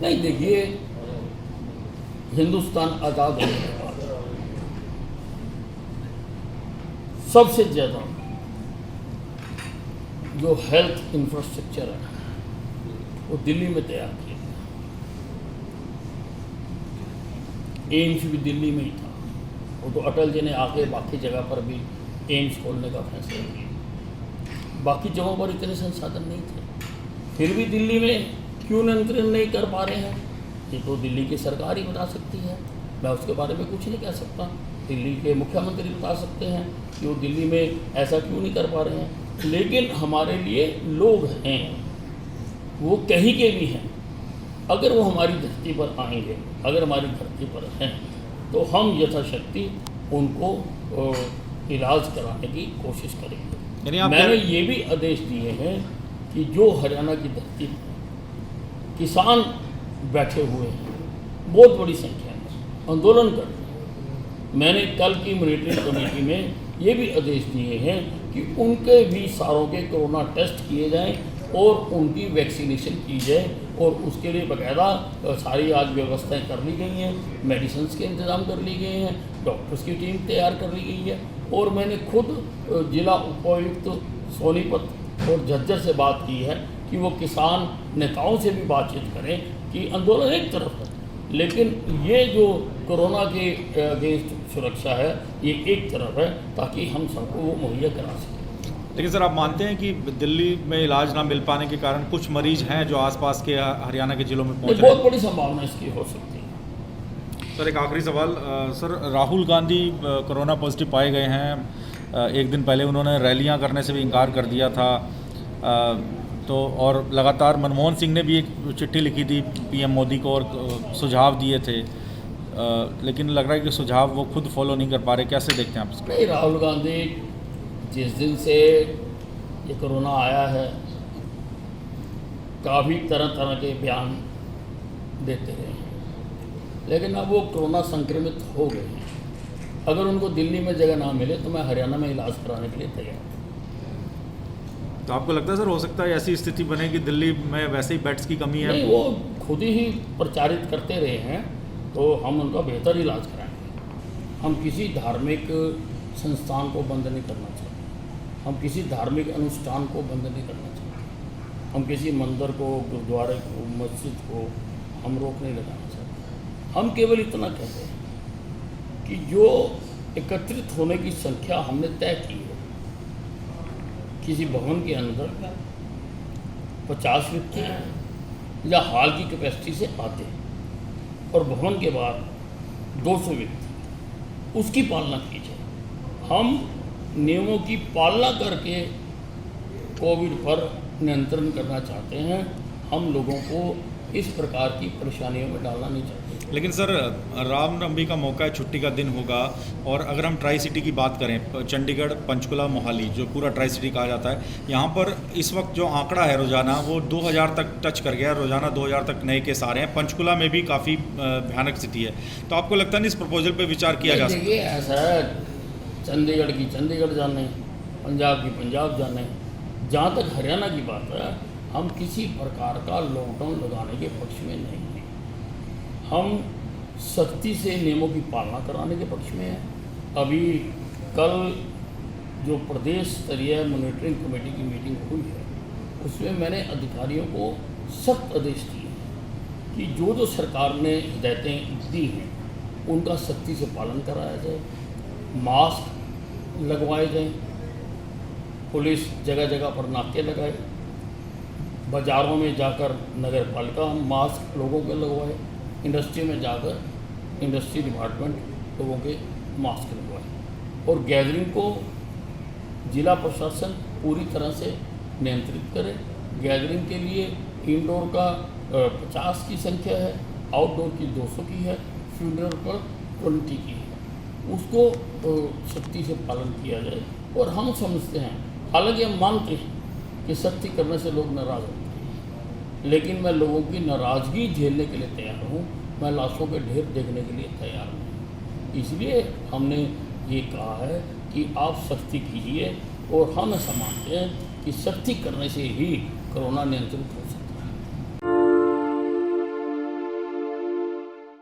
नहीं, देखिए, हिंदुस्तान आज़ाद होने के बाद सबसे ज़्यादा जो हेल्थ इंफ्रास्ट्रक्चर है वो दिल्ली में तैयार किया गया। एम्स भी दिल्ली में ही था। वो तो अटल जी ने आके बाकी जगह पर भी एम्स खोलने का फैसला किया। बाकी जगहों पर इतने संसाधन नहीं थे, फिर भी दिल्ली में क्यों नियंत्रण नहीं कर पा रहे हैं, ये तो दिल्ली की सरकार ही बता सकती है। मैं उसके बारे में कुछ नहीं कह सकता। दिल्ली के मुख्यमंत्री बता सकते हैं कि वो दिल्ली में ऐसा क्यों नहीं कर पा रहे हैं। लेकिन हमारे लिए लोग हैं, वो कहीं के भी हैं, अगर वो हमारी धरती पर आएंगे, अगर हमारी धरती पर हैं, तो हम यथाशक्ति उनको इलाज कराने की कोशिश करेंगे। मैंने ये भी आदेश दिए हैं कि जो हरियाणा की धरती पर किसान बैठे हुए हैं, बहुत बड़ी संख्या में आंदोलन कर रहे हैं, मैंने कल की मॉनिटरिंग कमेटी में ये भी आदेश दिए हैं कि उनके भी सारों के कोरोना टेस्ट किए जाएं और उनकी वैक्सीनेशन की जाए, और उसके लिए बाकायदा सारी आज व्यवस्थाएं कर ली गई हैं, मेडिसिन के इंतज़ाम कर लिए गए हैं, डॉक्टर्स की टीम तैयार कर ली गई है। और मैंने खुद जिला उपायुक्त सोनीपत और झज्जर से बात की है कि वो किसान नेताओं से भी बातचीत करें कि आंदोलन एक तरफ है, लेकिन ये जो कोरोना के अगेंस्ट सुरक्षा है ये एक तरफ है, ताकि हम सबको वो मुहैया करा सकें। लेकिन सर, आप मानते हैं कि दिल्ली में इलाज ना मिल पाने के कारण कुछ मरीज हैं जो आसपास के हरियाणा के जिलों में पहुंच रहे हैं? बहुत बड़ी संभावना इसकी हो सकती है। सर, एक आखिरी सवाल। Sir, Rahul Gandhi corona positive पाए गए हैं। एक दिन पहले उन्होंने रैलियां करने से भी इनकार कर दिया था। तो और लगातार मनमोहन सिंह ने भी एक चिट्ठी लिखी थी पीएम मोदी को और सुझाव दिए थे, लेकिन लग रहा है कि सुझाव वो खुद फॉलो नहीं कर पा रहे। कैसे देखते हैं आप इसको? नहीं, राहुल गांधी जिस दिन से ये कोरोना आया है काफ़ी तरह तरह के बयान देते रहे हैं, लेकिन अब वो कोरोना संक्रमित हो गए हैं। अगर उनको दिल्ली में जगह ना मिले तो मैं हरियाणा में इलाज कराने के लिए तैयार हूँ। तो आपको लगता है सर, हो सकता है ऐसी स्थिति बने कि दिल्ली में वैसे ही बेड्स की कमी है? नहीं, वो खुद ही प्रचारित करते रहे हैं, तो हम उनका बेहतर इलाज कराएंगे। हम किसी धार्मिक संस्थान को बंद नहीं करना चाहते, हम किसी धार्मिक अनुष्ठान को बंद नहीं करना चाहते, हम किसी मंदिर को, गुरुद्वारे को, मस्जिद को हम रोक नहीं लगाना चाहते। हम केवल इतना कहते हैं कि जो एकत्रित होने की संख्या हमने तय की है, किसी भवन के अंदर 50 व्यक्ति या हॉल की कैपेसिटी से आते हैं और भवन के बाद 200 व्यक्ति, उसकी पालना की जाए। हम नियमों की पालना करके कोविड पर नियंत्रण करना चाहते हैं। हम लोगों को इस प्रकार की परेशानियों में डालना नहीं चाहते। लेकिन सर, रामनवमी का मौका है, छुट्टी का दिन होगा, और अगर हम ट्राई सिटी की बात करें, चंडीगढ़, पंचकुला, मोहाली, जो पूरा ट्राई सिटी कहा जाता है, यहाँ पर इस वक्त जो आंकड़ा है रोज़ाना वो 2000 तक टच कर गया है। रोज़ाना 2000 तक नए केस आ रहे हैं। पंचकुला में भी काफ़ी भयानक स्थिति है। तो आपको लगता नहीं इस प्रपोजल पर विचार किया जा सकता? देखिए, ऐसा है, चंडीगढ़ की चंडीगढ़ जाने, पंजाब की पंजाब जाने। जहाँ तक हरियाणा की बात है, हम किसी प्रकार का लॉकडाउन लगाने के पक्ष में नहीं हैं। हम सख्ती से नियमों की पालना कराने के पक्ष में हैं। अभी कल जो प्रदेश स्तरीय मॉनिटरिंग कमेटी की मीटिंग हुई है, उसमें मैंने अधिकारियों को सख्त आदेश दिए हैं कि जो जो सरकार ने हिदायतें दी हैं उनका सख्ती से पालन कराया जाए, मास्क लगवाए जाएं, पुलिस जगह जगह पर नाके लगाए, बाज़ारों में जाकर नगर पालिका मास्क लोगों के लगवाए, इंडस्ट्री में जाकर इंडस्ट्री डिपार्टमेंट लोगों के मास्क लगवाए, और गैदरिंग को जिला प्रशासन पूरी तरह से नियंत्रित करे। गैदरिंग के लिए इंडोर का 50 की संख्या है, आउटडोर की 200 की है, फ्यूनरल पर 20 की है, उसको सख्ती से पालन किया जाए। और हम समझते हैं, हालांकि हम मानते हैं कि सख्ती करने से लोग नाराज़ होते हैं, लेकिन मैं लोगों की नाराज़गी झेलने के लिए तैयार हूँ। मैं लाशों के ढेर देखने के लिए तैयार हूँ। इसलिए हमने ये कहा है कि आप सख्ती कीजिए, और हम ऐसा मानते हैं कि सख्ती करने से ही कोरोना नियंत्रित हो